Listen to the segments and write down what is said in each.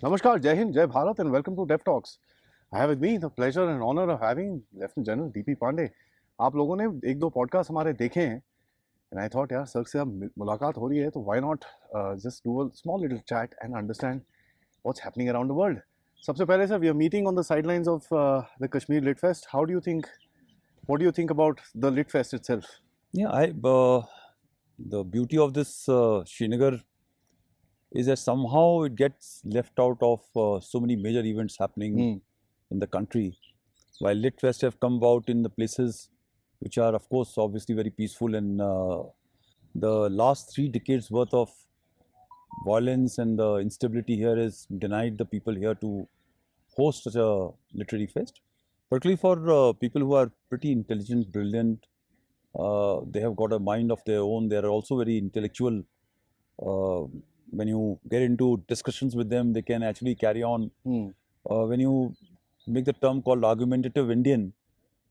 Namaskar, Jai Hind, Jai Bharat, and welcome to Dev Talks. I have with me the pleasure and honor of having Lieutenant General DP Pandey. आप लोगों ने एक दो podcast हमारे देखे हैं and I thought यार sir से अब मुलाकात हो रही है तो why not just do a small little chat and understand what's happening around the world. सबसे पहले sir, we are meeting on the sidelines of the Kashmir Lit Fest. What do you think about the Lit Fest itself? Yeah, the beauty of this Srinagar is that somehow it gets left out of so many major events happening in the country. While Lit Fest have come about in the places which are, of course, obviously very peaceful, and the last 3 decades worth of violence and the instability here has denied the people here to host such a literary fest. Particularly for people who are pretty intelligent, brilliant, they have got a mind of their own. They are also very intellectual. When you get into discussions with them, they can actually carry on. When you make the term called argumentative Indian,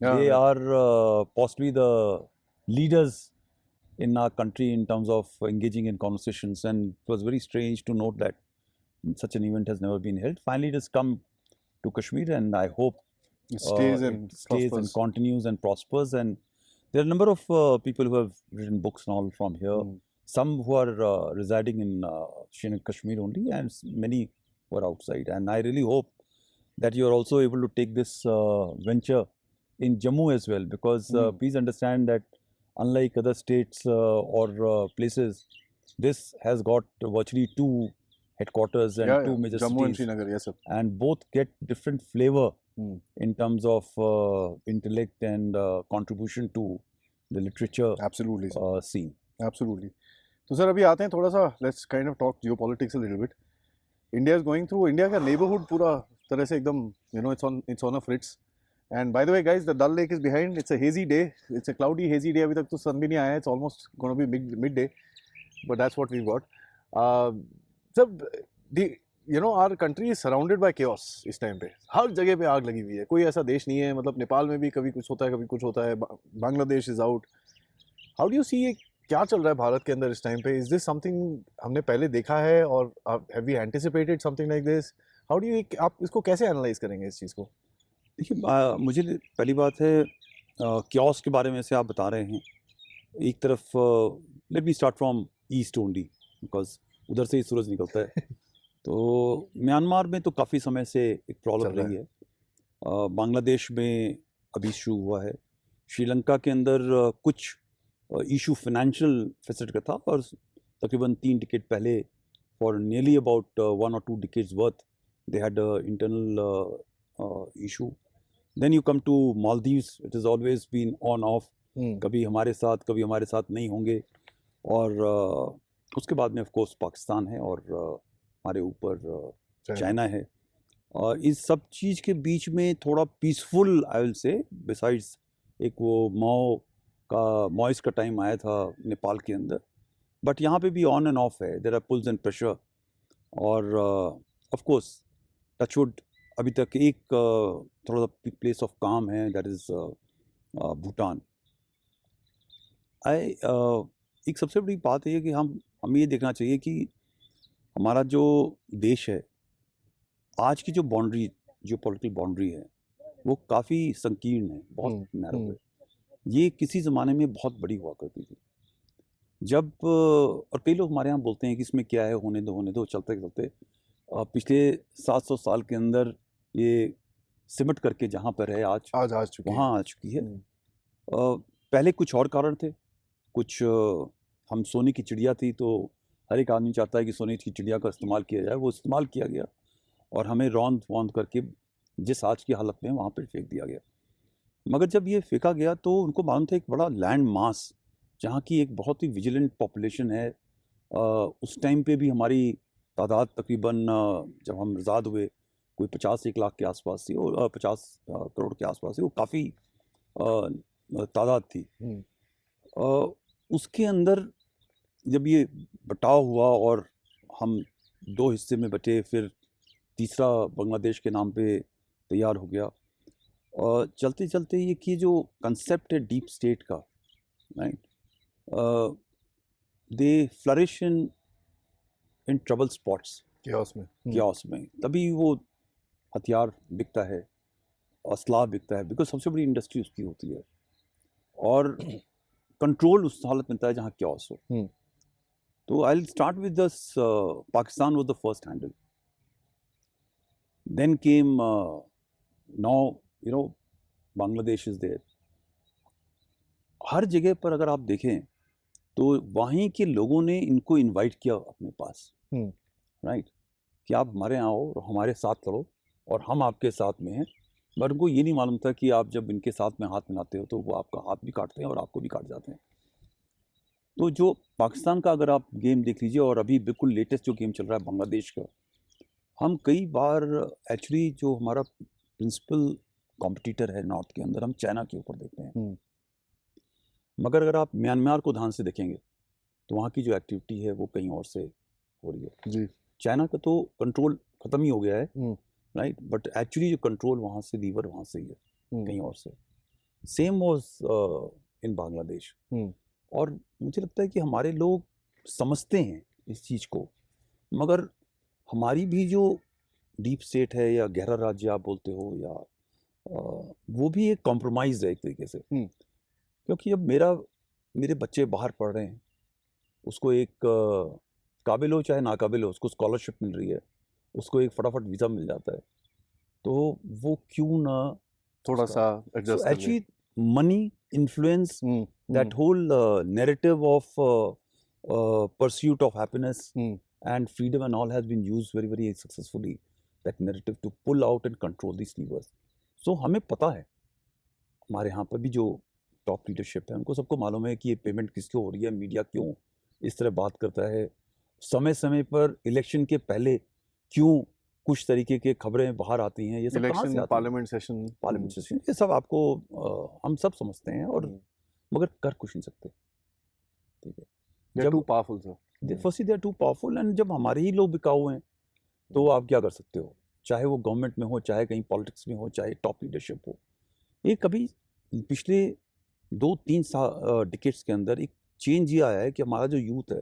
they are possibly the leaders in our country in terms of engaging in conversations. And it was very strange to note that such an event has never been held. Finally, it has come to Kashmir, and I hope it stays and continues and prospers. And there are a number of people who have written books and all from here. Some who are residing in Srinagar, Kashmir only, and many who are outside. And I really hope that you are also able to take this venture in Jammu as well, because please understand that unlike other states or places, this has got virtually 2 headquarters and 2 major Jammu cities. And Srinagar, yes, sir. And both get different flavor in terms of intellect and contribution to the literature scene. Absolutely. तो sir अभी आते हैं थोड़ा सा, let's kind of talk geopolitics a little bit. India is going through, India का neighborhood पूरा तरह से एकदम, it's on a fritz. And by the way, guys, the Dal Lake is behind. It's a hazy day. It's a cloudy, hazy day. अभी तक तो sun भी नहीं आया. It's almost going to be midday, but that's what we've got. So our country is surrounded by chaos इस time पे. हर जगह पे आग लगी हुई है. कोई ऐसा देश नहीं है. मतलब नेपाल में भी कभी कुछ होता है, कभी कुछ होता है. Bangladesh is out. How do you see ये क्या चल रहा है भारत के अंदर इस टाइम पे? Is this something हमने पहले देखा है और have we anticipated something like this? How do you आप इसको कैसे एनालाइज करेंगे इस चीज़ को? देखिए, मुझे पहली बात है क्योस के बारे में से आप बता रहे हैं. एक तरफ let me start from east only, because उधर से ही सूरज निकलता है. तो म्यांमार में तो काफ़ी समय से एक प्रॉब्लम रही है. बांग्लादेश में अभी शुरू हुआ है. श्रीलंका के अंदर कुछ इशू फाइनेंशियल फैसेट का था, और तकरीबन 3 डिकेड पहले for nearly about 1 or 2 decades worth they had internal issue. Then you come to Maldives. It is always been on off, कभी हमारे साथ कभी हमारे साथ नहीं होंगे. और उसके बाद में ऑफ कोर्स पाकिस्तान है, और हमारे ऊपर चाइना है. और इस सब चीज़ के बीच में थोड़ा peaceful I will say, besides एक वो मॉइस का टाइम आया था नेपाल के अंदर, बट यहाँ पे भी ऑन एंड ऑफ है. There are pulls and pressure. और ऑफ कोर्स टचवुड अभी तक एक थोड़ा सा प्लेस ऑफ काम है, दैट इज़ भूटान. एक सबसे बड़ी बात है कि हमें ये देखना चाहिए कि हमारा जो देश है, आज की जो बाउंड्री, जो पॉलिटिकल बाउंड्री है, वो काफ़ी संकीर्ण है, बहुत नैरो है. ये किसी ज़माने में बहुत बड़ी हुआ करती थी. जब और कई लोग हमारे यहाँ बोलते हैं कि इसमें क्या है, होने दो चलते चलते पिछले 700 साल के अंदर ये सिमट करके जहाँ पर है आज वहाँ आ चुकी है. पहले कुछ और कारण थे. कुछ हम सोने की चिड़िया थी, तो हर एक आदमी चाहता है कि सोने की चिड़िया का इस्तेमाल किया जाए. वो इस्तेमाल किया गया और हमें रौंद करके जिस आज की हालत में वहाँ पर फेंक दिया गया. मगर जब ये फेंका गया तो उनको मालूम था एक बड़ा लैंड मास, जहाँ की एक बहुत ही विजिलेंट पॉपुलेशन है. उस टाइम पे भी हमारी तादाद तकरीबन जब हम आज़ाद हुए कोई 50-1 लाख के आसपास थी, और 50 करोड़ के आसपास थी. वो काफ़ी तादाद थी. उसके अंदर जब ये बटाव हुआ और हम 2 हिस्से में बटे, फिर तीसरा बांग्लादेश के नाम पे तैयार हो गया. और चलते चलते ये कि जो कंसेप्ट है डीप स्टेट का, right, they flourish in trouble spots. chaos में क्यास में, तभी वो हथियार बिकता है, असला बिकता है, बिकॉज सबसे बड़ी इंडस्ट्री उसकी होती है। और कंट्रोल उस हालत में होता है जहाँ क्यास हो। हम्म। तो I will start with this, Pakistan was the first handle, then came now you know Bangladesh is there. हर जगह पर अगर आप देखें तो वहीं के लोगों ने इनको इनवाइट किया अपने पास, राइट, कि आप हमारे यहाँ आओ और हमारे साथ लड़ो और हम आपके साथ में हैं। बट उनको ये नहीं मालूम था कि आप जब इनके साथ में हाथ मिलाते हो तो वो आपका हाथ भी काटते हैं और आपको भी काट जाते हैं। तो जो पाकिस्तान का अगर आप गेम देख लीजिए, और अभी बिल्कुल लेटेस्ट जो गेम चल रहा है बांग्लादेश का, हम कई बार एक्चुअली जो हमारा प्रिंसिपल कॉम्पिटिटर है नॉर्थ के अंदर, हम चाइना के ऊपर देखते हैं। मगर अगर आप म्यांमार को ध्यान से देखेंगे तो वहाँ की जो एक्टिविटी है वो कहीं और से हो रही है जी। चाइना का तो कंट्रोल खत्म ही हो गया है, राइट, बट एक्चुअली जो कंट्रोल वहाँ से लीवर वहाँ से ही है, कहीं और से। Same was in Bangladesh. और मुझे लगता है कि हमारे लोग समझते हैं इस चीज़ को, मगर हमारी भी जो डीप स्टेट है या गहरा राज्य आप बोलते हो, या वो भी एक कॉम्प्रोमाइज़ है एक तरीके से। क्योंकि अब मेरे बच्चे बाहर पढ़ रहे हैं, उसको एक काबिल हो चाहे नाकाबिल हो, उसको स्कॉलरशिप मिल रही है, उसको एक फटाफट वीज़ा मिल जाता है, तो वो क्यों ना थोड़ा सा एडजस्ट कर ले। Actually money influence that whole narrative of pursuit of happiness and freedom and all has been used very very successfully, that narrative to pull out and control these levers. So हमें पता है, हमारे यहाँ पर भी जो टॉप लीडरशिप है उनको सबको मालूम है कि ये पेमेंट किसको हो रही है, मीडिया क्यों इस तरह बात करता है, समय समय पर इलेक्शन के पहले क्यों कुछ तरीके के खबरें बाहर आती हैं, ये सब कहाँ से आती हैं? पार्लियामेंट सेशन ये सब आपको हम सब समझते हैं, और मगर कर कुछ नहीं सकते, ठीक है। They're too powerful, sir. Firstly they are too powerful, and जब हमारे ही लोग बिकाऊ हैं तो आप क्या कर सकते हो, चाहे वो गवर्नमेंट में हो, चाहे कहीं पॉलिटिक्स में हो, चाहे टॉप लीडरशिप हो। ये कभी पिछले 2-3 डिकेड्स के अंदर एक चेंज ये आया है कि हमारा जो यूथ है,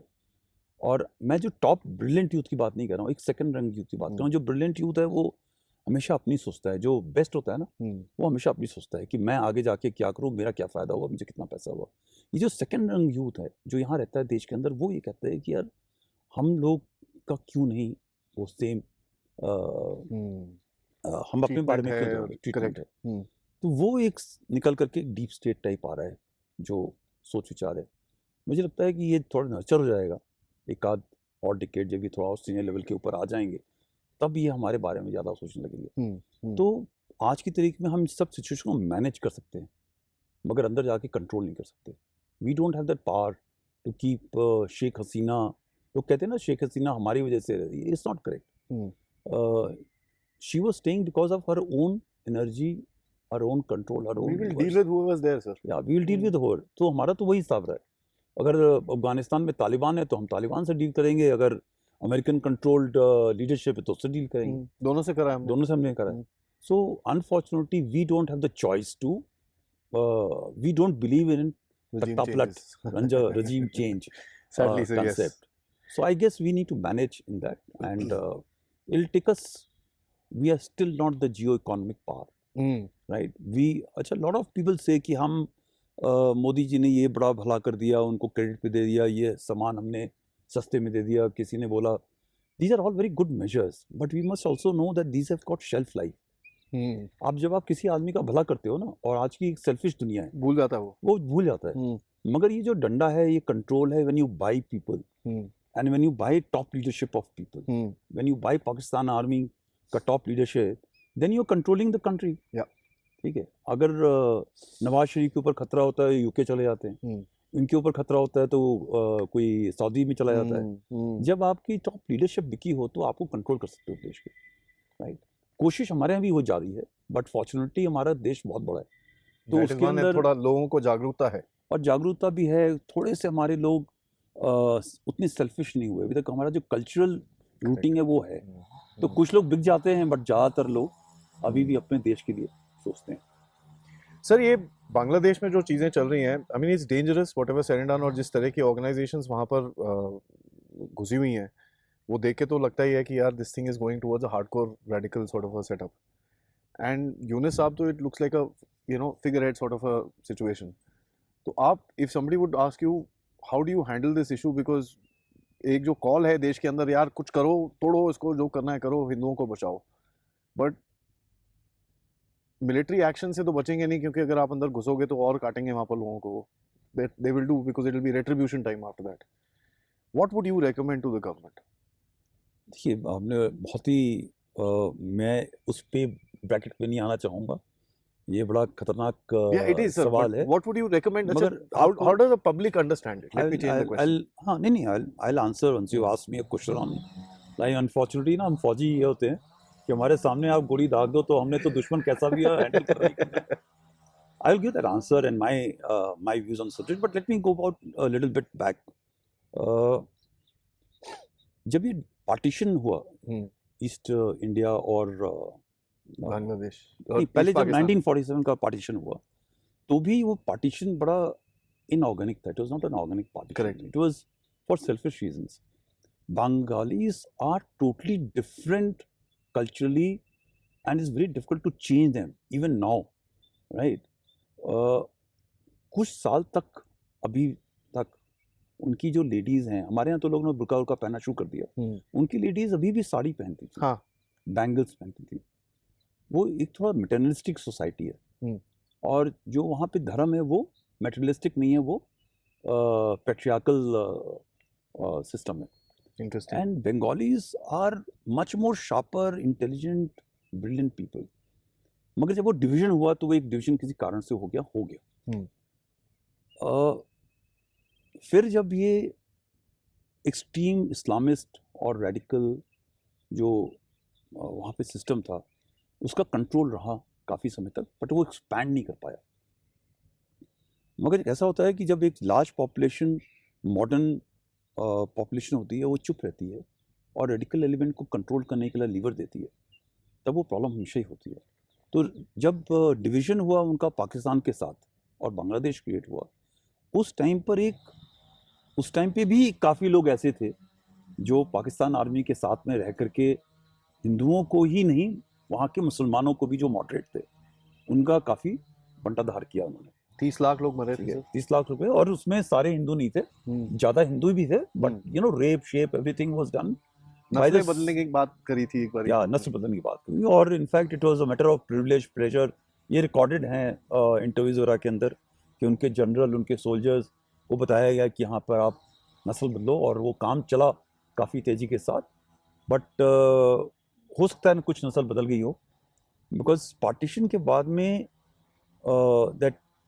और मैं जो टॉप ब्रिलियंट यूथ की बात नहीं कर रहा हूँ, एक सेकंड रैंक यूथ की बात कर रहा हूँ। जो ब्रिलियंट यूथ है वो हमेशा अपनी सोचता है, जो बेस्ट होता है ना वो हमेशा अपनी सोचता है कि मैं आगे जाके क्या करूँ, मेरा क्या फ़ायदा होगा, मुझे कितना पैसा होगा। ये जो सेकंड रैंक यूथ है जो यहाँ रहता है देश के अंदर, वो ये कहता है कि यार हम लोग का क्यों नहीं वो सेम हम अपने बारे में क्यों ट्रीटमेंट है। तो वो एक निकल करके एक डीप स्टेट टाइप आ रहा है जो सोच विचार है। मुझे लगता है कि ये थोड़ा नर्चर हो जाएगा एक आध और डिकेड, जब ये थोड़ा और सीनियर लेवल के ऊपर आ जाएंगे तब ये हमारे बारे में ज़्यादा सोचने लगेंगे। तो आज की तारीख में हम सब सिचुएशन को मैनेज कर सकते हैं, मगर अंदर जाके कंट्रोल नहीं कर सकते। We don't have that power to keep Sheikh Hasina, लोग कहते हैं ना शेख हसीना हमारी वजह से, it's not correct. She was staying because of her own energy, her own control, her own. We will deal with whoever's there, sir. या we will deal with her. तो हमारा तो वही हिसाब रहा है, अगर अफगानिस्तान में तालिबान है तो हम तालिबान से डील करेंगे, अगर अमेरिकन कंट्रोल्ड लीडरशिप है तो उससे डील करेंगे। दोनों से करा हमने। दोनों से हमने करा है। So unfortunately we don't have the choice to, we don't believe in तख्तापलट regime change Sadly, sir, yes. concept. So I guess we need to manage in that, and it'll take us, we are still not the geo-economic power, right? अच्छा, lot of people say कि हम मोदी जी ने ये बड़ा भला कर दिया, उनको क्रेडिट पे दे दिया, ये सामान हमने सस्ते में दे दिया, किसी ने बोला, these are all very good measures, but we must also know that these have got shelf life. आप जब आप किसी आदमी का भला करते हो ना, और आज की एक सेल्फिश दुनिया है, भूल जाता है वो भूल जाता है। मगर ये जो डंडा है, ये कंट्रोल है, when you buy people and when you buy top leadership of people, when you buy Pakistan Army का top leadership, then you're controlling the country. ठीक है। अगर नवाज शरीफ के ऊपर खतरा होता है यूके चले जाते हैं, इनके ऊपर खतरा होता है तो कोई सऊदी में चला जाता है। जब आपकी टॉप लीडरशिप बिकी हो तो आपको कंट्रोल कर सकते हो देश के, राइट। कोशिश हमारे यहाँ भी हो जा रही है, बट फॉर्चुनेटली हमारा देश बहुत बड़ा है, तो उसके अंदर थोड़ा लोगों को जागरूकता है, और जागरूकता भी है। थोड़े से हमारे लोग उतने सेल्फिश नहीं हुए अभी तक, हमारा जो कल्चरल रूटिंग है वो है। तो कुछ लोग बिक जाते हैं, बट ज़्यादातर लोग अभी भी अपने देश के लिए सोचते हैं। सर, ये बांग्लादेश में जो चीज़ें चल रही हैं, I mean it's dangerous whatever said and done, और जिस तरह की ऑर्गेनाइजेशंस वहाँ पर घुसी हुई हैं, वो देख के तो लगता ही है कि यार this thing is going towards a hardcore radical sort of a setup. And Yunus साहब तो it looks like a figure head sort of a situation. तो आप, if somebody would ask you how do you handle this issue, because एक जो call है देश के अंदर, यार कुछ करो, तोड़ो इसको, जो करना है करो, हिंदुओं को बचाओ, बट मिलिट्री एक्शन से तो बचेंगे नहीं, क्योंकि अगर आप अंदर घुसोगे तो और काटेंगे वहां पर लोगों को. They will do, because it will be retribution time after that. What would you recommend to the government? देखिए, हमने बहुत ही मैं उस पे ब्रैकेट पे नहीं आना चाहूँगा, ये बड़ा खतरनाक Yeah, it is, sir. सवाल But है. what would you recommend? अच्छा, मगर how आपको does the public understand it? Let me change the question. हाँ, नहीं, I'll answer once you ask me a question on, like unfortunately ना हम फौजी ये होते हैं कि हमारे सामने आप गोली दाग दो तो हमने तो दुश्मन कैसा भी है हैंडल करना ही करना है. I'll give that answer and my views on the subject, but let me go about a little bit back. जब ये पार्टीशन हुआ ईस्ट इंडिया और बांग्लादेश नहीं, पहले जब 1947 का पार्टीशन हुआ तो भी वो पार्टीशन बड़ा इनऑर्गेनिक था. It was not an organic partition. Correct. It was for selfish reasons. Bengalis are totally different culturally and it's very difficult to change them even now, right? कुछ साल तक, अभी तक उनकी जो लेडीज हैं, हमारे यहाँ तो लोगों ने बुर्का उर्का पहनना शुरू कर दिया, उनकी लेडीज अभी भी साड़ी पहनती थी, हाँ, बैंगल्स पहनती थी. वो एक थोड़ा मटेरियलिस्टिक सोसाइटी है और जो वहाँ पे धर्म है वो मटेरियलिस्टिक नहीं है, वो पैट्रियार्कल सिस्टम है. interesting. And Bengalis are much more sharper, intelligent, brilliant people. मगर जब वो डिवीजन हुआ तो वो एक डिवीजन किसी कारण से हो गया. फिर जब ये एक्सट्रीम इस्लामिस्ट और रेडिकल जो वहाँ पे सिस्टम था उसका कंट्रोल रहा काफ़ी समय तक, बट वो एक्सपैंड नहीं कर पाया. मगर ऐसा होता है कि जब एक लार्ज पॉपुलेशन, मॉडर्न पॉपुलेशन होती है, वो चुप रहती है और रेडिकल एलिमेंट को कंट्रोल करने के लिए लीवर देती है, तब वो प्रॉब्लम हमेशा ही होती है. तो जब डिवीज़न हुआ उनका पाकिस्तान के साथ और बांग्लादेश क्रिएट हुआ, उस टाइम पे भी काफ़ी लोग ऐसे थे जो पाकिस्तान आर्मी के साथ में रह करके हिंदुओं को ही नहीं, वहाँ के मुसलमानों को भी जो मॉडरेट थे उनका काफ़ी बंटाधार किया उन्होंने. 30 लाख लोग मरे थे. 30 लाख रुपए, और उसमें सारे हिंदू नहीं थे, ज्यादा हिंदू भी थे, but rape shape everything was done. नस्लें बदलने की बात करी थी एक बार. या नस्ल बदलने की बात करी, और in fact it was a matter of privilege, pleasure. ये रिकॉर्डेड हैं इंटरव्यूज वगैरह के अंदर कि उनके जनरल, उनके सोल्जर्स को बताया गया कि यहाँ पर आप नस्ल बदलो, और वो काम चला काफ़ी तेज़ी के साथ. बट हो सकता है कुछ नस्ल बदल गई हो, बिकॉज पार्टीशन के बाद में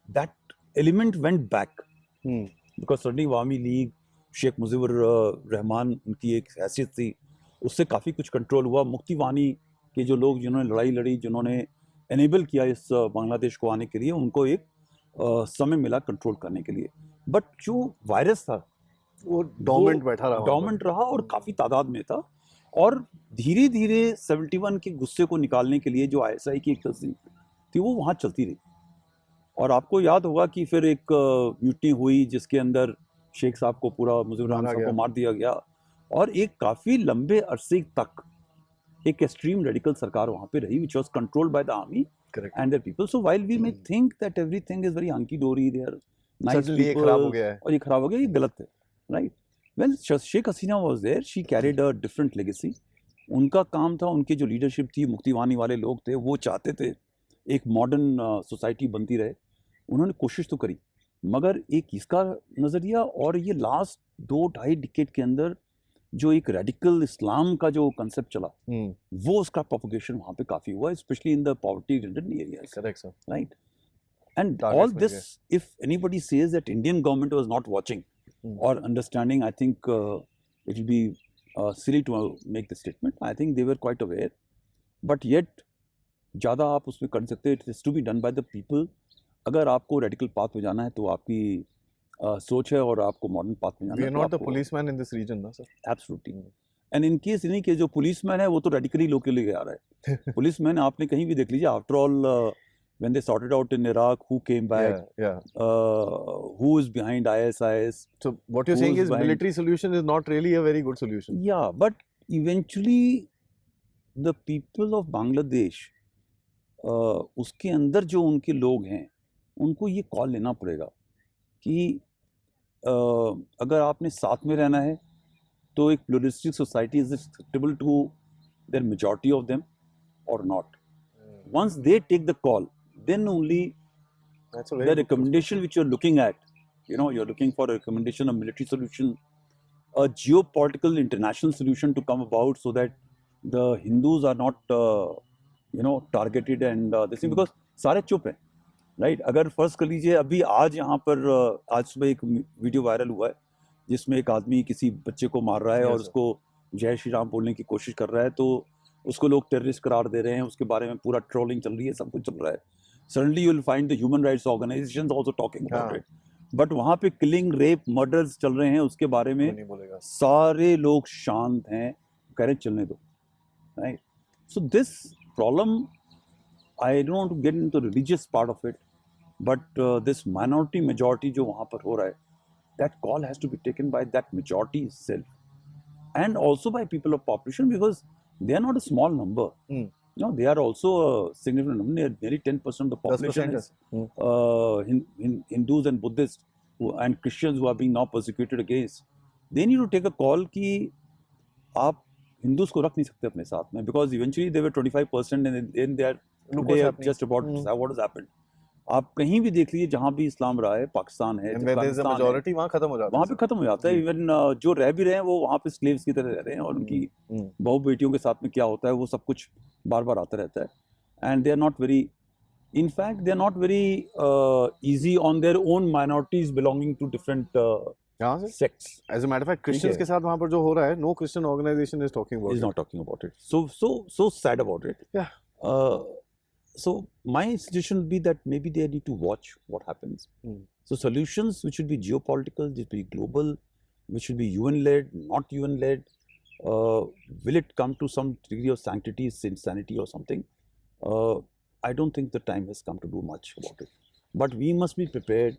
that element went back because suddenly Awami League, Sheikh Mujibur Rahman, उनकी एक हैसियत थी, उससे काफ़ी कुछ कंट्रोल हुआ. मुक्ति वानी के जो लोग जिन्होंने लड़ाई लड़ी, जिन्होंने एनेबल किया इस बांग्लादेश को आने के लिए, उनको एक समय मिला कंट्रोल करने के लिए. बट जो वायरस था वो डोमिनेंट रहा और काफ़ी तादाद में था, और धीरे धीरे 71 के गुस्से को निकालने के लिए जो ISI की एक तंजीम थी वो वहाँ चलती रही. और आपको याद होगा कि फिर एक म्यूटनी हुई जिसके अंदर शेख साहब को, पूरा मुजीबुर रहमान साहब को मार दिया गया, और एक काफ़ी लंबे अरसे तक एक एक्सट्रीम रेडिकल सरकार वहाँ पे रही, which was controlled by the army and their people. So while we may think that everything is very hunky dory, they are nice people, ये खराब हो गया है, और ये खराब हो गया, ये गलत है, right? Well, Sheikh Hasina was there. She carried a different legacy. उनका काम था, उनकी जो लीडरशिप थी, मुक्तिवानी वाले लोग थे, वो चाहते थे एक मॉडर्न सोसाइटी बनती रहे. उन्होंने कोशिश तो करी, मगर एक इसका नज़रिया और ये लास्ट 2-2.5 डिकेड के अंदर जो एक रेडिकल इस्लाम का जो कंसेप्ट चला, वो उसका प्रोपगेशन वहाँ पे काफ़ी हुआ, specially in the poverty ridden areas. Correct sir, right. And all this, if anybody says that Indian government was not watching or understanding, I think it will be silly to make the statement. I think they were quite aware, but yet ज़्यादा आप उसमें कर सकते. It is to be done by the people. अगर आपको radical path पे जाना है तो आपकी सोच है, और आपको मॉडर्न पाथ में जाना है. We are not the policeman in this region, ना sir. Absolutely. And in case नहीं कि जो पुलिसमैन है वो तो रेडिकली लोग के लिए आ रहा है. पुलिसमैन आपने कहीं भी देख लीजिए, after all when they sorted out in Iraq, who came back, Yeah. who is behind ISIS. So what you're saying Who's is behind- military solution is not really a very good solution. Yeah, but eventually the people of Bangladesh, उसके अंदर जो उनके लोग हैं, उनको ये call लेना पड़ेगा कि अगर आपने साथ में रहना है तो एक pluralistic society is acceptable to their majority of them और not. Once they take the call, then only That's a very the good recommendation which you're looking at, you're looking for a recommendation, a military solution, a geopolitical international solution to come about so that the Hindus are not, targeted and this thing, because सारे चुप हैं, right. अगर फर्ज कर लीजिए अभी आज यहाँ पर आज सुबह एक वीडियो वायरल हुआ है जिसमें एक आदमी किसी बच्चे को मार रहा है Yes, और sir. उसको जय श्री राम बोलने की कोशिश कर रहा है, तो उसको लोग टेररिस्ट करार दे रहे हैं, उसके बारे में पूरा ट्रोलिंग चल रही है, सब कुछ चल रहा है. Suddenly you will find the human rights organisations also talking about हाँ. इट. बट वहाँ पे किलिंग, रेप, मर्डर्स चल रहे हैं, उसके बारे में कोई नहीं बोलेगा. सारे लोग शांत हैं, कह रहे चलने दो, right. So this problem, I don't want to get into the religious part of it, but this minority majority जो वहाँ पर हो रहा है, that call has to be taken by that majority itself and also by people of population, because they are not a small number. They are also a significant number. Nearly 10% of the population 10% is Hindus and Buddhists and Christians who are being now persecuted against. They need to take a call कि आप Hindus को रख नहीं सकते अपने साथ में, because eventually they were 25% and then they are Look today what's are happening. just about what has happened. आप कहीं भी देख लीजिए जहाँ भी इस्लाम रहा है, पाकिस्तान है, And where there is a Afghanistan है, majority वहाँ खत्म हो जाता है. वहाँ पे खत्म हो जाता है. जी. इवन जो रह भी रहे हैं वो वहाँ पे स्लेव्स की तरह रह रहे हैं, और उनकी बहू बेटियों के साथ में क्या होता है वो सब कुछ बार बार आता रहता है. And they are not very, in fact they are not very easy on their own minorities belonging to different यहाँ से sects. as a matter of fact ठीक Christians है. के साथ वहाँ पर जो हो रहा है, no Christian organization is talking about Is it. not talking about it. So sad about it. Yeah. So my suggestion would be that maybe they need to watch what happens. So solutions which should be geopolitical, which should be global, which should be UN-led, not UN-led. Will it come to some degree of sanctity, insanity or something? I don't think the time has come to do much about it. But we must be prepared.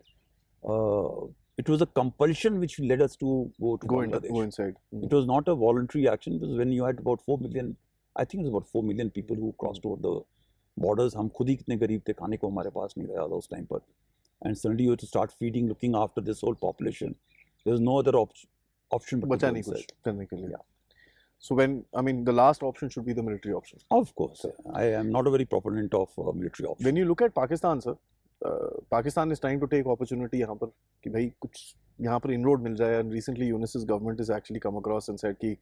It was a compulsion which led us to go to Bangladesh. Go inside. It was not a voluntary action. It was when you had about 4 million, I think it was about 4 million people who crossed over the borders. हम खुद ही कितने गरीब थे, खाने को हमारे पास नहीं रहा था उस टाइम पर. And suddenly you have to start feeding, looking after this whole population. There's no other option but to बचा go नहीं कुछ inside. करने के लिए. Yeah. So the last option should be the military option. Of course, I am not a very proponent of military option. When you look at Pakistan, sir, Pakistan is trying to take opportunity यहाँ पर कि भाई कुछ यहाँ पर inroad मिल जाए. And recently UNICEF's government has actually come across and said कि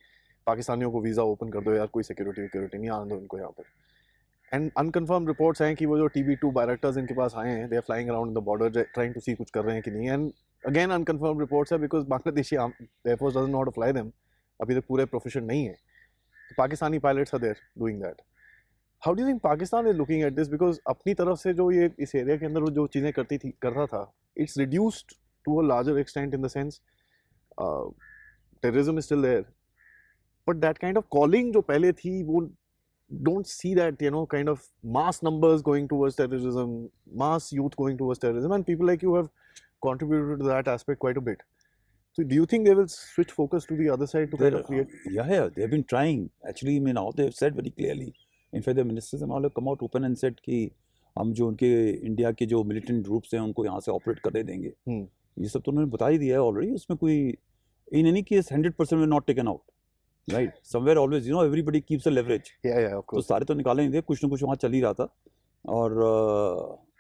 पाकिस्तानियों को वीज़ा ओपन कर दो यार, कोई सिक्योरिटी नहीं, आने दो इनको यहाँ पर. And unconfirmed reports हैं कि वो जो TB2 Bayraktars इनके पास आए हैं, they are flying around the border trying to see कुछ कर रहे हैं कि नहीं. And again unconfirmed reports है because Bangladeshi Air Force doesn't know how to fly them. अभी तक पूरे proficient नहीं है. Pakistani pilots are there doing that. How do you think Pakistan is looking at this? Because अपनी तरफ से जो ये इस एरिया के अंदर जो चीज़ें करता था, it's reduced to a larger extent in the sense terrorism is still there. But that kind of calling जो पहले थी, वो don't see that, kind of mass numbers going towards terrorism, mass youth going towards terrorism, and people like you have contributed to that aspect quite a bit. So do you think they will switch focus to the other side to kind of create? Yeah, they've been trying. Actually, now they've said very clearly. In fact, the ministers and all have come out open and said कि हम जो उनके India के जो militant groups हैं उनको यहाँ से ऑपरेट करने देंगे. ये सब तो उन्होंने बता ही दिया है ऑलरेडी. उसमें कोई, in any case 100% will not taken out. Right, somewhere always, everybody keeps a leverage. Yeah, of तो course. सारे तो निकाले नहीं थे, कुछ ना कुछ वहाँ चल ही रहा था. और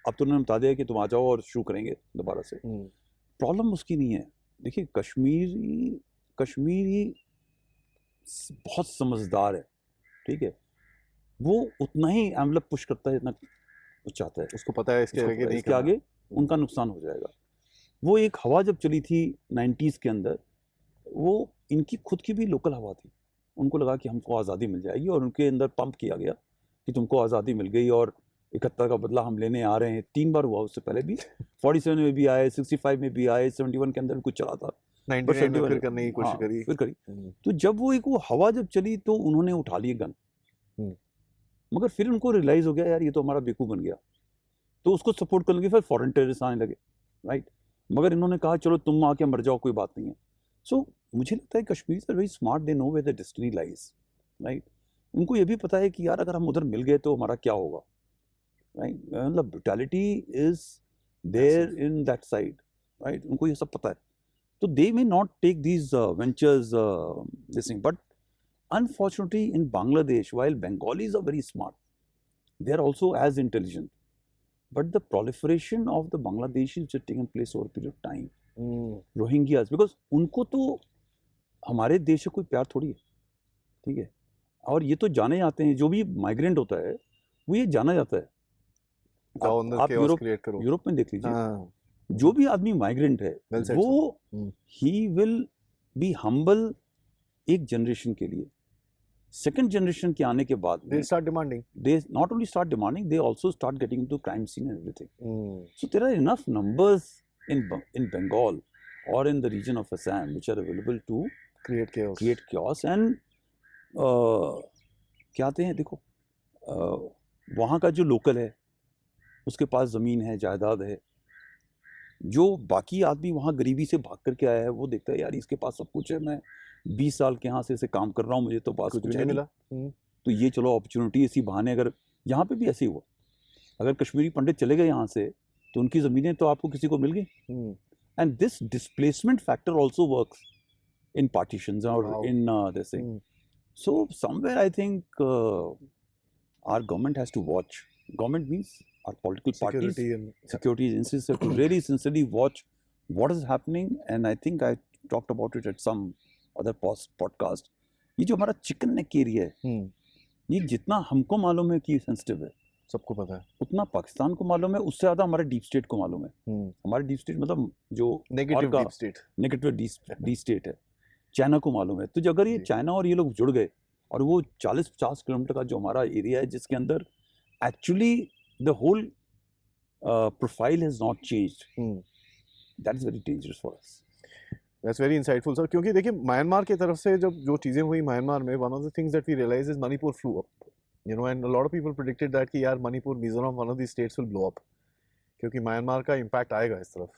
अब तो उन्होंने बता दिया कि तुम आ जाओ और शुरू करेंगे दोबारा से. प्रॉब्लम उसकी नहीं है. देखिए कश्मीरी बहुत समझदार है, ठीक है. वो उतना ही एनवलप पुश करता है जितना वो चाहता है. उसको पता है इसके आगे नहीं करना. आगे उनका नुकसान हो जाएगा. वो एक हवा जब चली थी 90s के अंदर, वो इनकी खुद की भी लोकल हवा थी. उनको लगा कि हमको आज़ादी मिल जाएगी और उनके अंदर पंप किया गया कि तुमको आज़ादी मिल गई और 71 का बदला हम लेने आ रहे हैं. 3 बार हुआ उससे पहले भी. 47 में भी आए, 65 में भी आए, 71 के अंदर भी कुछ चला था. 99 में फिर करने की कोशिश करी. फिर करी. तो जब वो हवा जब चली तो उन्होंने उठा लिए गन. मगर फिर उनको रियलाइज हो गया यार ये तो हमारा बेवकूफ़ बन गया. तो उसको सपोर्ट करने के फिर फॉरेन टेररिस्ट आने लगे, राइट। मगर इन्होंने कहा चलो तुम आके मर जाओ, कोई बात नहीं है। सो मुझे लगता है Kashmir are very smart, they know where the destiny lies, right. उनको ये भी पता है कि यार अगर हम उधर मिल गए तो हमारा क्या होगा, राइट। मतलब brutality is there in that side, right. उनको ये सब पता है, तो they may not take these ventures, this thing. But unfortunately, in Bangladesh, while Bengalis are very smart, they are also as intelligent. But the proliferation of the Bangladeshis which have taken place over a period of time, Rohingyas, because उनको तो हमारे देश से कोई प्यार थोड़ी है, ठीक है। और ये तो जाने जाते हैं, जो भी माइग्रेंट होता है वो ये जाना जाता है। आप यूरोप में देख लीजिए, जो भी आदमी माइग्रेंट है वो ही विल बी हम्बल एक जनरेशन के लिए। सेकंड जनरेशन के आने के बाद they start demanding, they not only start demanding, they also start getting into crime scene and everything. So there are enough numbers in Bengal or in the region of Assam which are available to create chaos and क्या आते हैं, देखो वहाँ का जो local है उसके पास ज़मीन है, जायदाद है। जो बाकी आदमी वहाँ गरीबी से भाग करके आया है वो देखता है यार इसके पास सब कुछ है, मैं 20 साल के यहाँ से ऐसे काम कर रहा हूँ, मुझे तो पास कुछ नहीं मिला। तो ये चलो अपॉर्चुनिटी, इसी बहाने अगर यहाँ पे भी ऐसे ही हुआ, अगर कश्मीरी पंडित चले गए यहाँ से तो उनकी ज़मीनें तो आपको किसी को मिल गई। And this displacement factor also works in partitions और in this thing. So somewhere I think our government has to watch, government means our political parties, security agencies have to really sincerely watch what is happening. And I think I talked about it at some other podcast. ये जो हमारा chicken neck area है, ये जितना हमको मालूम है कि सेंसिटिव है, सबको पता है, उतना पाकिस्तान को मालूम है, उससे ज़्यादा हमारे डीप स्टेट को मालूम है। हमारे डीप स्टेट मतलब जो नेगेटिव डीप स्टेट है, चाइना को मालूम है। तो अगर ये चाइना और ये लोग जुड़ गए और वो 40-50 किलोमीटर का जो हमारा एरिया है जिसके अंदर actually the whole profile has not changed, that is very dangerous for us. That's very insightful, sir. क्योंकि देखिए म्यांमार की तरफ से जब जो चीज़ें हुई म्यांमार में, one of the things that we realized is Manipur flew up, you know, and a lot of people predicted that कि यार Manipur, Mizoram, one of these states will blow up क्योंकि म्यांमार का impact आएगा इस तरफ,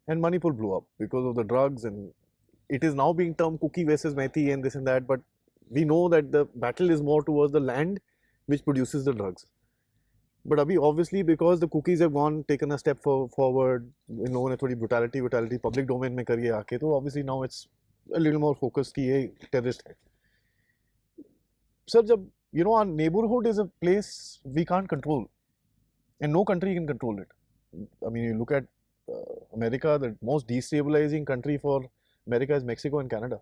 and Manipur blew up because of the drugs, and it is now being termed Kuki versus Methi and this and that, but we know that the battle is more towards the land which produces the drugs. But अभी obviously because the cookies have gone, taken a step forward, इन लोगों ने थोड़ी brutality public domain में करी है आके, तो obviously now it's a little more focused कि ये terrorist है। Sir, जब you know our neighborhood is a place we can't control, and no country can control it. I mean, you look at America, the most destabilizing country for America is Mexico and Canada.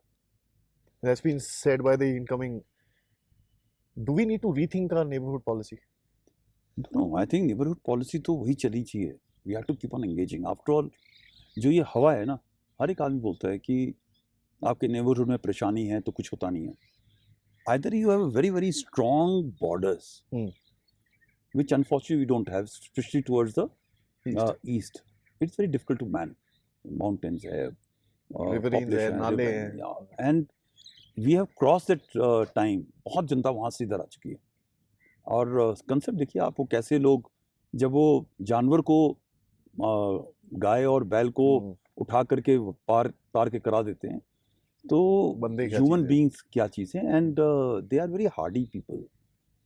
That's been said by the incoming. Do we need to rethink our neighborhood policy? No, I think neighborhood policy तो वही चली चाहिए। We have to keep on engaging. After all, जो ये हवा है ना, हर एक आदमी बोलता है कि आपके neighborhood में परेशानी है तो कुछ होता नहीं है। Either you have very very strong borders, which unfortunately we don't have, especially towards the east. It's very difficult to man. Mountains है, riverines है, नाले हैं, and we have crossed that time. बहुत जनता वहाँ से इधर आ चुकी है। और कंसेप्ट देखिए आप, वो कैसे लोग जब वो जानवर को गाय और बैल को उठा करके पार के करा देते हैं, तो ह्यूमन बीइंग्स क्या चीज़ है, and they are very hardy people.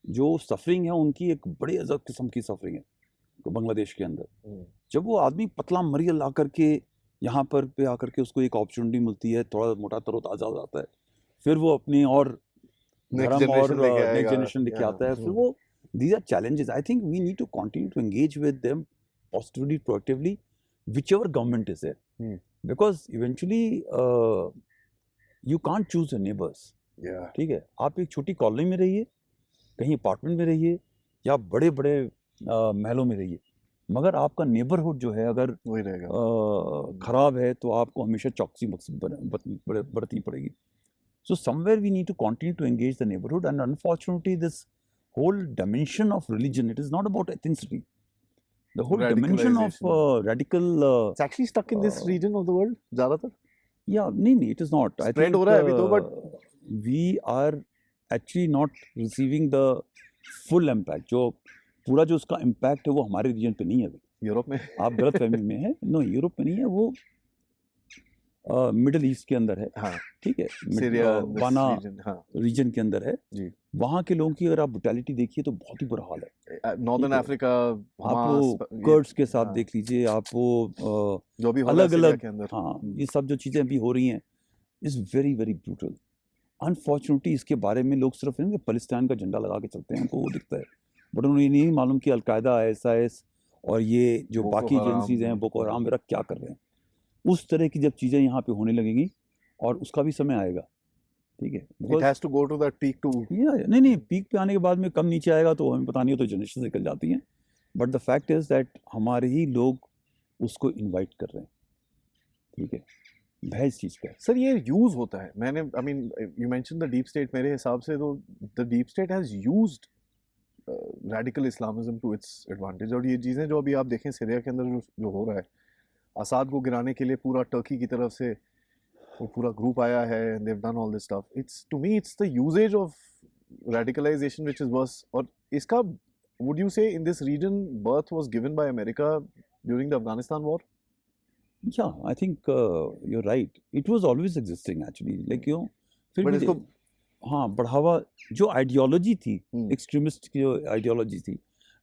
जो सफरिंग है उनकी एक बड़ी अजब किस्म की सफरिंग है बांग्लादेश के अंदर। जब वो आदमी पतला मरियल ला करके यहाँ पर पे आकर के उसको एक अपॉर्चुनिटी मिलती है, थोड़ा मोटा तरोताज़ा हो जाता है, फिर वो अपने और नेक्स्ट जनरेशन लेके आता है, फिर वो these are challenges. I think we need to continue to engage with them positively, proactively, whichever government is there, because eventually you can't choose your neighbors. ठीक है, आप एक छोटी कॉलोनी में रहिए, कहीं अपार्टमेंट में रहिए या बड़े बड़े महलों में रहिए, मगर आपका नेबरहुड जो है अगर खराब है तो आपको हमेशा चौकसी बरतनी पड़ेगी। So somewhere we need to continue to engage the neighborhood, and unfortunately this whole dimension of religion, it is not about ethnicity. The whole dimension of radical it's actually stuck in this region of the world ज़्यादातर। Yeah, नहीं, it is not. Spread हो रहा है अभी तो, but we are actually not receiving the full impact. जो पूरा जो उसका इम्पैक्ट है वो हमारे रीजन पे नहीं है अभी। यूरोप में आप गलत फहमी में है, नो यूरोप में नहीं है, वो मिडिल ईस्ट के अंदर है, हाँ, ठीक है, सीरिया वाना रीजन, हाँ रीजन के अंदर है जी, वहाँ के लोगों की अगर आप ब्रुटैलिटी देखिए तो बहुत ही बुरा हाल है। नॉर्दर्न ठीक है। अफ्रीका, आप हमास, वो कर्ड्स के साथ हाँ, देख लीजिए, आप वो जो भी हो रहा है अलग सीरिया अलग, के अंदर। हाँ ये सब जो चीज़ें अभी हो रही हैं is very very brutal. Unfortunately इसके बारे में लोग सिर्फ नहीं कि फलिस्तीन का झंडा लगा के चलते हैं, उनको वो दिखता है, बट उन्हें ये नहीं मालूम कि अलकायदा, ISIS और ये जो बोको बाकी हराम, एजेंसीज हैं, बोको हराम वगैरह क्या कर रहे हैं। उस तरह की जब चीज़ें यहाँ पे होने लगेंगी और उसका भी समय आएगा, ठीक है, It has to go to that peak to नहीं पीक पे आने के बाद में कम नीचे आएगा तो हमें पता नहीं, हो तो जनरेशन निकल जाती हैं, but the fact is that हमारे ही लोग उसको इनवाइट कर रहे हैं, ठीक है, भय इस चीज़ का है। सर ये यूज होता है, मैंने I mean you mention the deep state, मेरे हिसाब से तो the deep state has used radical Islamism to its advantage, और ये चीज़ें जो अभी आप देखें सीरिया के अंदर जो हो रहा है, असाद को गिराने के लिए पूरा टर्की की तरफ से वो पूरा ग्रुप आया है, and they have done all this stuff, it's to me it's the usages of radicalization which is worse, और इसका would you say in this region birth was given by America during the Afghanistan war? Yeah, I think you're right. It was always existing actually. Like फिर But भी इसको हाँ बढ़ावा जो ideology थी, Hmm. Extremist की जो आइडियोलॉजी थी,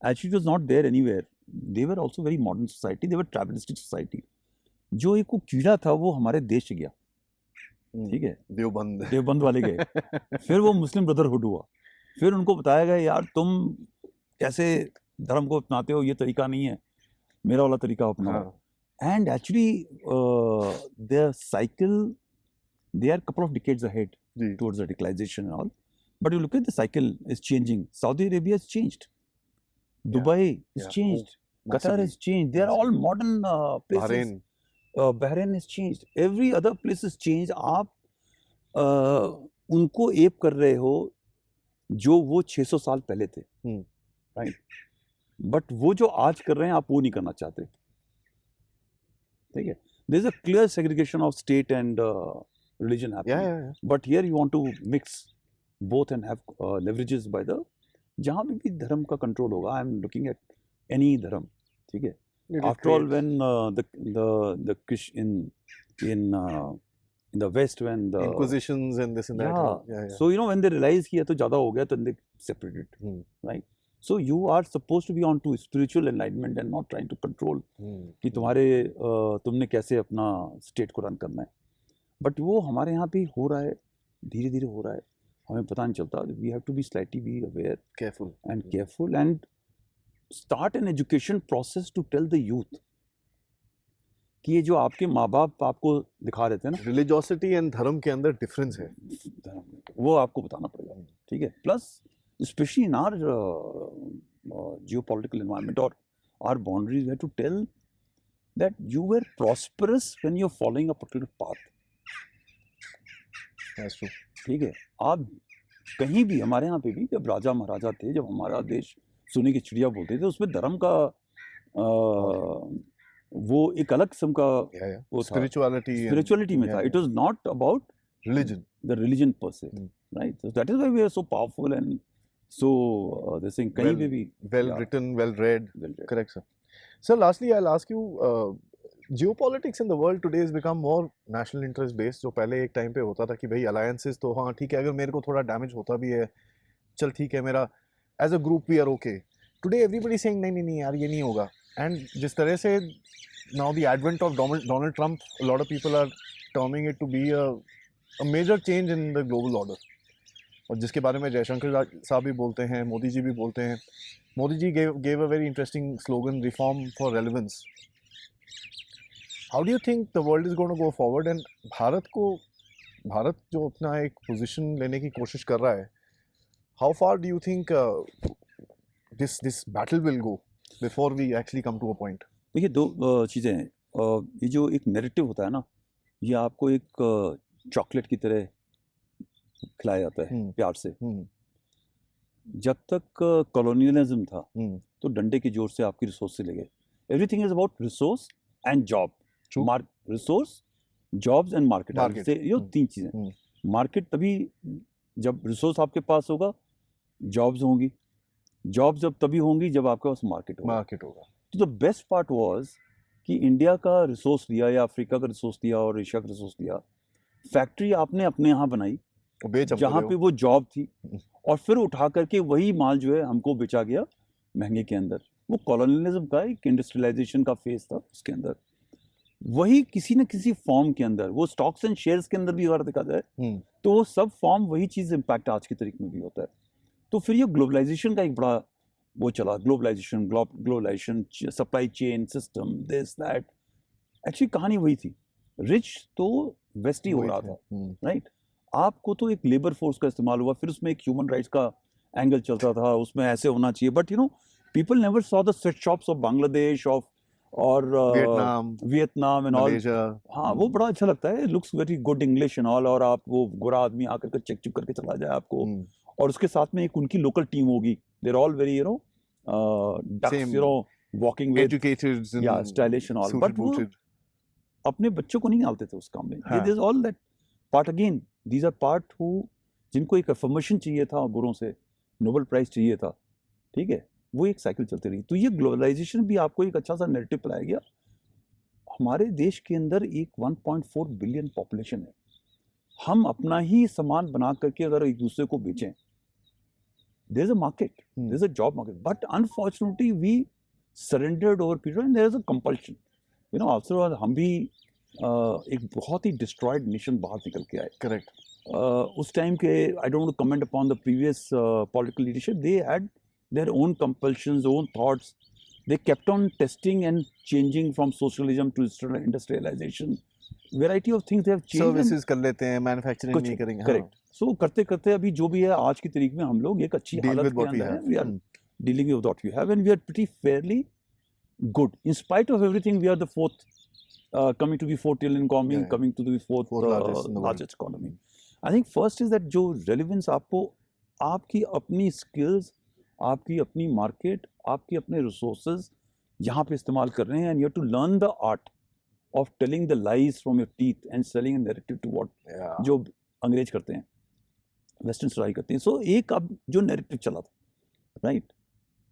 actually was not there anywhere. They were also very modern society, they were tribalistic society. जो एक वो कीड़ा था वो हमारे देश से गया, ठीक है, देवबंद देवबंद वाले गए, फिर वो मुस्लिम ब्रदरहुड हुआ, फिर उनको बताया गया यार तुम कैसे धर्म को अपनाते हो, ये तरीका नहीं है, मेरा वाला तरीका अपनाओ। हाँ, And actually, their cycle, they are a couple of decades ahead ji towards radicalization and all. But you look at the cycle is changing. Saudi Arabia has changed. Dubai has yeah. changed. Qatar massively. has changed. They are all modern places. Bahrain, Bahrain has changed. Every other place has changed. आप उनको app कर रहे हो जो वो 600 साल पहले थे, राइट? बट वो जो आज कर रहे हैं आप वो नहीं करना चाहते, ठीक है। There is a clear segregation of state and religion happening. yeah. But here you want to mix both and have leverages by the जहाँ भी धर्म का कंट्रोल होगा, I am looking at any धर्म, ठीक है। It'll After all, create when the in the West, when the inquisitions and this and that, yeah, so you know when they realize कि ये तो ज़्यादा हो गया, तो they separated, right? So you are supposed to be on to spiritual enlightenment and not trying to control कि तुमने कैसे अपना स्टेट को रन करना है। बट वो हमारे यहाँ भी हो रहा है, धीरे धीरे हो रहा है, हमें पता नहीं चलता। We have to be slightly be aware careful and start an education process to tell the youth कि ये जो आपके माँ बाप आपको दिखा रहे थे ना, रिलीजियोसिटी एंड धर्म के अंदर डिफरेंस है, वो आपको बताना पड़ेगा, ठीक है। Plus especially in our geopolitical environment or our boundaries, we have to tell that you were prosperous when you're following a particular path. That's true. ठीक है, आप कहीं भी, हमारे यहाँ पे भी जब राजा महाराजा थे, जब हमारा देश सोने की चिड़िया बोलते थे, उसमें धर्म का वो एक अलग किस्म का वो स्पिरिचुअलिटी में था। It was not about the religion per se, right? So that is why we are so powerful and so this thing कहीं पे भी well written, well read. Correct, sir. Sir, lastly I'll ask you, geopolitics in the world today has become more national interest based. जो पहले एक time पे होता था कि भाई alliances तो हाँ ठीक है, अगर मेरे को थोड़ा डैमेज होता भी है, चल ठीक है, मेरा as a group we are okay. Today everybody saying नहीं यार ये नहीं होगा, and जिस तरह से now the advent of Donald Trump, a lot of people are terming it to be a major change in the global order, और जिसके बारे में जयशंकर साहब भी बोलते हैं, मोदी जी भी बोलते हैं। Modi ji gave a very interesting slogan, reform for relevance. How do you think the world is going to go forward, and Bharat जो अपना एक पोजीशन लेने की कोशिश कर रहा है, how far do you think this battle will go before we actually come to a point? देखिए, दो चीज़ें हैं। ये जो एक नैरेटिव होता है ना, ये आपको एक चॉकलेट की तरह खिलाया जाता है प्यार से। जब तक कॉलोनियलिज्म था तो डंडे के जोर से आपकी रिसोर्स से ले गए। Everything is about resource and job, resource, jobs and market से, ये तीन चीज़ें। मार्केट तभी जब रिसोर्स आपके पास होगा, जॉब्स होंगी, जॉब जब तभी होंगी जब आपके पास मार्केट होगा। मार्केट होगा। तो द बेस्ट पार्ट वाज कि इंडिया का रिसोर्स लिया या अफ्रीका का रिसोर्स लिया और एशिया का रिसोर्स लिया, फैक्ट्री आपने अपने यहाँ बनाई बेच हमको जहाँ दे पे वो जॉब थी, और फिर उठा करके वही माल जो है हमको बेचा गया महंगे के अंदर। वो कॉलोनियलिज्म का एक इंडस्ट्रियलाइजेशन का फेज था उसके अंदर। वही किसी न किसी फॉर्म के अंदर, वो स्टॉक्स एंड शेयर्स के अंदर भी अगर देखा जाए तो वो सब फॉर्म वही चीज इम्पैक्ट आज की तारीख में भी होता है। तो फिर ये ग्लोबलाइजेशन का एक बड़ा वो चला, globalisation, supply chain system, this that. Actually कहानी वही थी, रिच तो वेस्ट ही हो रहा था, राइट। आपको तो एक लेबर फोर्स का इस्तेमाल हुआ, फिर उसमें एक ह्यूमन राइट्स का एंगल चलता था, उसमें ऐसे होना चाहिए, but you know people never saw the sweat shops of Bangladesh of और वियतनाम एंड ऑल। मलेशिया। हाँ, वो बड़ा अच्छा लगता है, looks very good English and all, और आप वो गोरा आदमी आकर के चेक करके चला जाए आपको, और उसके साथ में एक उनकी लोकल टीम होगी, they are all very ducks, walking with educated, या स्टाइलिश एंड ऑल, बट वो अपने बच्चों को नहीं डालते थे उस काम में। There is all that part again, these are part who जिनको एक अफर्मेशन चाहिए था गुरुओं से, नोबेल प्राइज चाहिए था, ठीक है, वो एक साइकिल चलती रही। तो ये ग्लोबलाइजेशन भी आपको एक अच्छा सा नैरेटिव पिलाया गया। हमारे देश के अंदर एक 1.4 बिलियन पॉपुलेशन है, हम अपना ही सामान बना करके अगर एक दूसरे को बेचें, there is a market, there is a job market, but unfortunately we surrendered over period and there is a compulsion. You know after all हम भी एक बहुत ही डिस्ट्रॉयड नेशन बाहर निकल के आए। करेक्ट। उस टाइम के I don't want to comment upon the previous political leadership, they had their own compulsions, own thoughts. They kept on testing and changing from socialism to industrialization. Variety of things they have changed. Services कर लेते हैं, manufacturing नहीं करेंगे। Correct. सो करते करते अभी जो भी है आज की तारीख में हम लोग एक अच्छी हालत के अंदर हैं। We are dealing with what we have and we are pretty fairly good. In spite of everything, we are the fourth, coming to be 4 trillion economy, coming to the fourth largest economy. I think first is that जो relevance आपको आपकी अपनी skills, आपकी अपनी market, आपके अपने resources यहाँ पे इस्तेमाल कर रहे हैं, and you have to learn the art of telling the lies from your teeth and selling a narrative to what जो अंग्रेज करते हैं, वेस्टर्न स्टाइल करते हैं। सो एक अब जो नैरेटिव चला था, राइट,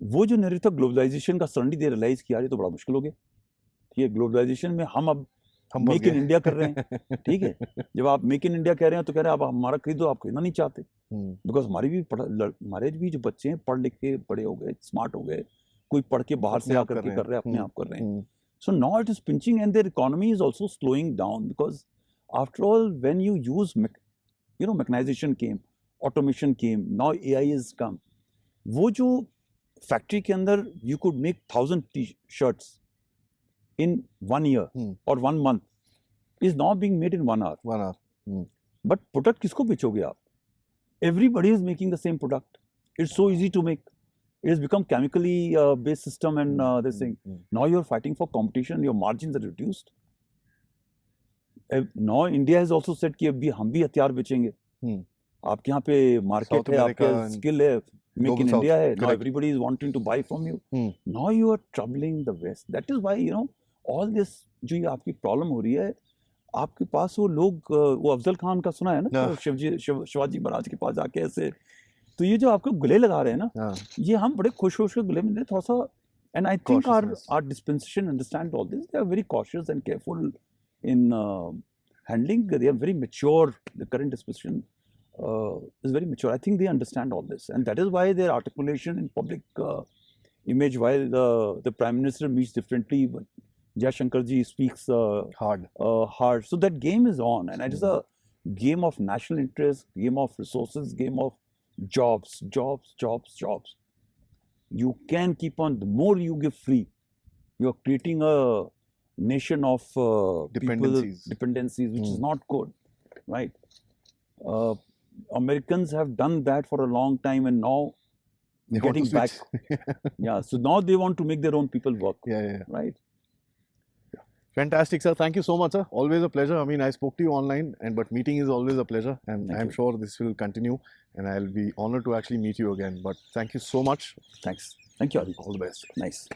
वो जो नैरेटिव था ग्लोबलाइजेशन का, सडनली दे रियलाइज किया ये तो बड़ा मुश्किल हो गया। ठीक है, ग्लोबलाइजेशन में हम अब मेक इन इंडिया कर रहे हैं। ठीक है, जब आप मेक इन इंडिया कह रहे हैं तो कह रहे हैं आप हमारा खरीदो, आप खरीदना नहीं चाहते, बिकॉज हमारे भी जो बच्चे हैं पढ़ लिख के बड़े हो गए, स्मार्ट हो गए, कोई पढ़ के बाहर से आकर के कर रहे हैं, अपने आप कर रहे हैं। So now it is pinching and their economy is also slowing down, because after all when you use mechanisation came, automation came, now AI is come. वो जो फैक्ट्री के अंदर you could make 1000 T shirts in 1 year or 1 month is now being made in 1 hour. 1 hour. But product किसको बेचोगे आप? Everybody is making the same product. It's so easy to make. It has become chemically based system and this thing. Now you're fighting for competition. Your margins are reduced. Now India has also said कि अभी हम भी हथियार बेचेंगे। आपके यहाँ पे market है, आपके स्किल है, मेक इन इंडिया है, now everybody is wanting to buy from you. Now you are troubling the West. That is why all this जो ये आपकी प्रॉब्लम हो रही है, आपके पास वो लोग, वो अफजल खान का सुना है ना, शिवाजी महाराज के पास जाके ऐसे, तो ये जो आपको गले लगा रहे हैं ना, ये हम बड़े खुश के गले में थोड़ा सा, and I think our dispensation understand all this. They are very cautious and careful in handling. They are very mature. The current dispensation is very mature. I think they understand all this, and that is why their articulation in public image, while the Prime Minister meets differently, but Jaishankar ji speaks hard. So that game is on, and it is a game of national interest, game of resources, game of jobs. You can keep on. The more you give free, you are creating a nation of dependencies, which is not good, right? Americans have done that for a long time, and now they're getting back. Yeah, so now they want to make their own people work. Yeah. Right. Fantastic, sir. Thank you so much, sir. Always a pleasure. I mean, I spoke to you online, but meeting is always a pleasure, and I'm sure this will continue, and I'll be honored to actually meet you again. But thank you so much. Thanks. Thank you, Adi. All the best. Nice.